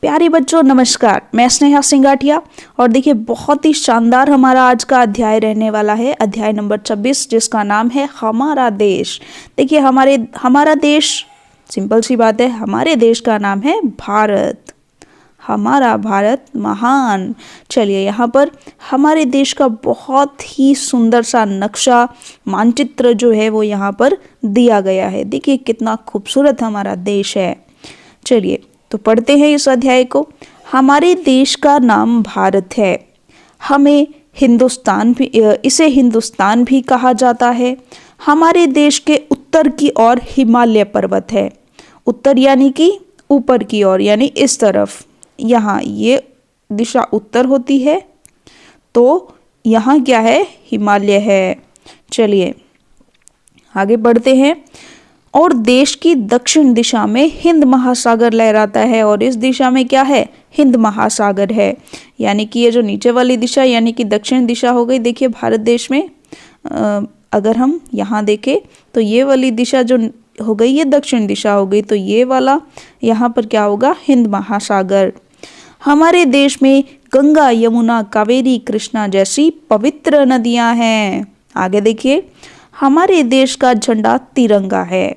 प्यारे बच्चों नमस्कार, मैं स्नेहा सिंगाठिया। और देखिए बहुत ही शानदार हमारा आज का अध्याय रहने वाला है, अध्याय नंबर 26, जिसका नाम है हमारा देश। देखिए हमारा देश, सिंपल सी बात है, हमारे देश का नाम है भारत। हमारा भारत महान। चलिए यहाँ पर हमारे देश का बहुत ही सुंदर सा नक्शा, मानचित्र जो है वो यहाँ पर दिया गया है। देखिए कितना खूबसूरत हमारा देश है। चलिए तो पढ़ते हैं इस अध्याय को। हमारे देश का नाम भारत है। हमें इसे हिंदुस्तान भी कहा जाता है। हमारे देश के उत्तर की ओर हिमालय पर्वत है। उत्तर यानी कि ऊपर की ओर, यानी इस तरफ। यहाँ ये दिशा उत्तर होती है, तो यहाँ क्या है, हिमालय है। चलिए आगे बढ़ते हैं। और देश की दक्षिण दिशा में हिंद महासागर लहराता है, और इस दिशा में क्या है, हिंद महासागर है। यानी कि ये जो नीचे वाली दिशा यानी कि दक्षिण दिशा हो गई। देखिए भारत देश में अगर हम यहाँ देखें तो ये वाली दिशा जो हो गई ये दक्षिण दिशा हो गई, तो ये वाला यहाँ पर क्या होगा, हिंद महासागर। हमारे देश में गंगा, यमुना, कावेरी, कृष्णा जैसी पवित्र नदियां हैं। आगे देखिए, हमारे देश का झंडा तिरंगा है।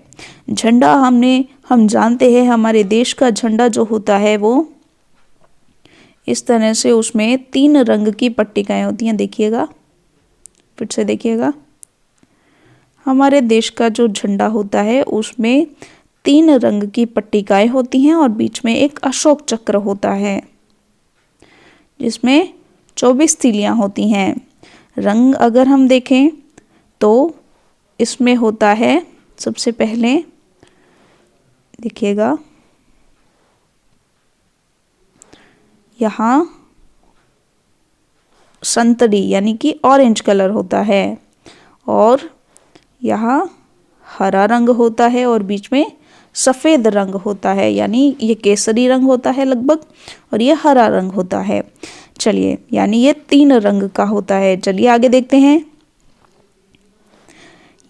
झंडा हम जानते हैं, हमारे देश का झंडा जो होता है वो इस तरह से, उसमें 3 रंग की पट्टिकाएं होती हैं। देखिएगा, फिर से देखिएगा, हमारे देश का जो झंडा होता है उसमें 3 रंग की पट्टिकाएं होती हैं, और बीच में एक अशोक चक्र होता है जिसमें 24 तीलियां होती हैं। रंग अगर हम देखें तो इसमें होता है, सबसे पहले देखिएगा, यहाँ संतरी यानी कि ऑरेंज कलर होता है, और यहाँ हरा रंग होता है, और बीच में सफ़ेद रंग होता है, यानी ये केसरी रंग होता है लगभग, और ये हरा रंग होता है। चलिए, यानी ये 3 रंग का होता है। चलिए आगे देखते हैं।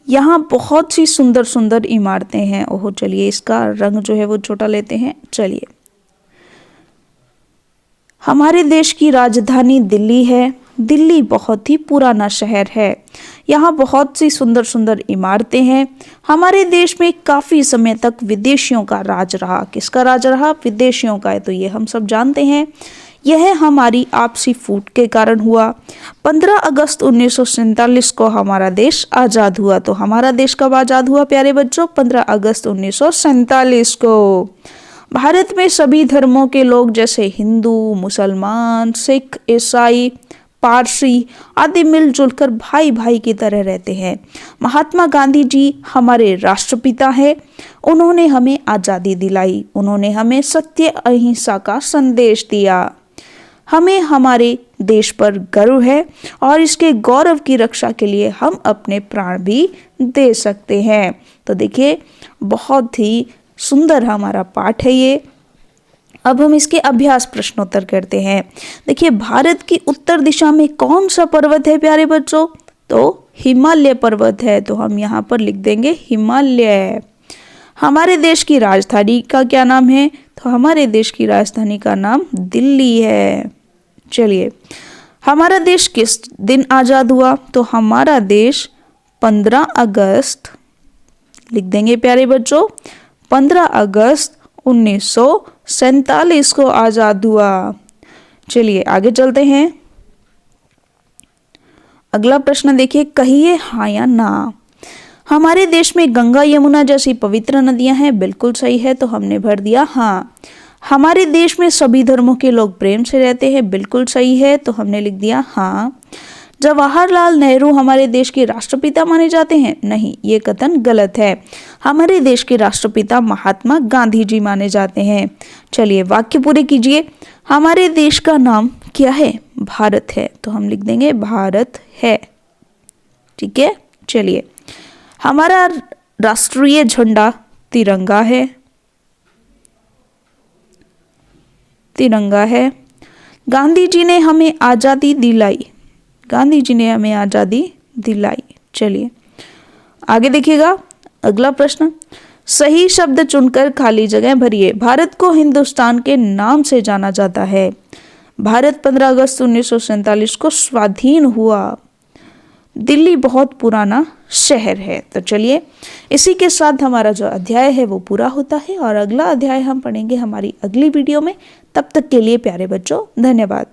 यहाँ बहुत सी सुंदर सुंदर इमारतें हैं। ओहो, चलिए इसका रंग जो है वो छोटा लेते हैं। चलिए, हमारे देश की राजधानी दिल्ली है। दिल्ली बहुत ही पुराना शहर है। यहाँ बहुत सी सुंदर सुंदर इमारतें हैं। हमारे देश में काफ़ी समय तक विदेशियों का राज रहा। किसका राज रहा, विदेशियों का है, तो ये हम सब जानते हैं। यह हमारी आपसी फूट के कारण हुआ। 15 अगस्त 1947 को हमारा देश आज़ाद हुआ। तो हमारा देश कब आज़ाद हुआ प्यारे बच्चों, 15 अगस्त 1947 को। भारत में सभी धर्मों के लोग जैसे हिंदू, मुसलमान, सिख, ईसाई, पारसी आदि मिलजुल कर भाई भाई की तरह रहते हैं। महात्मा गांधी जी हमारे राष्ट्रपिता हैं। उन्होंने हमें आज़ादी दिलाई। उन्होंने हमें सत्य अहिंसा का संदेश दिया। हमें हमारे देश पर गर्व है, और इसके गौरव की रक्षा के लिए हम अपने प्राण भी दे सकते हैं। तो देखिए बहुत ही सुंदर हमारा पाठ है ये। अब हम इसके अभ्यास प्रश्नोत्तर करते हैं। देखिए, भारत की उत्तर दिशा में कौन सा पर्वत है प्यारे बच्चों, तो हिमालय पर्वत है। तो हम यहाँ पर लिख देंगे हिमालय। हमारे देश की राजधानी का क्या नाम है, तो हमारे देश की राजधानी का नाम दिल्ली है। चलिए, हमारा देश किस दिन आज़ाद हुआ, तो हमारा देश 15 अगस्त लिख देंगे प्यारे बच्चों, 15 अगस्त 1947 को आज़ाद हुआ। चलिए आगे चलते हैं। अगला प्रश्न देखिए, कहिए हाँ या ना। हमारे देश में गंगा, यमुना जैसी पवित्र नदियां हैं। बिल्कुल सही है, तो हमने भर दिया हाँ। हमारे देश में सभी धर्मों के लोग प्रेम से रहते हैं। बिल्कुल सही है, तो हमने लिख दिया हाँ। जवाहरलाल नेहरू हमारे देश के राष्ट्रपिता माने जाते हैं। नहीं, ये कथन गलत है। हमारे देश के राष्ट्रपिता महात्मा गांधी जी माने जाते हैं। चलिए वाक्य पूरे कीजिए। हमारे देश का नाम क्या है, भारत है, तो हम लिख देंगे भारत है। ठीक है। चलिए, हमारा राष्ट्रीय झंडा तिरंगा है। तिरंगा है। गांधी जी ने हमें आज़ादी दिलाई। गांधी जी ने हमें आज़ादी दिलाई। चलिए आगे देखिएगा। अगला प्रश्न, सही शब्द चुनकर खाली जगह भरिए। भारत को हिंदुस्तान के नाम से जाना जाता है। भारत 15 अगस्त 1947 को स्वाधीन हुआ। दिल्ली बहुत पुराना शहर है। तो चलिए, इसी के साथ हमारा जो अध्याय है वो पूरा होता है और अगला अध्याय हम पढ़ेंगे हमारी अगली वीडियो में। तब तक के लिए प्यारे बच्चों, धन्यवाद।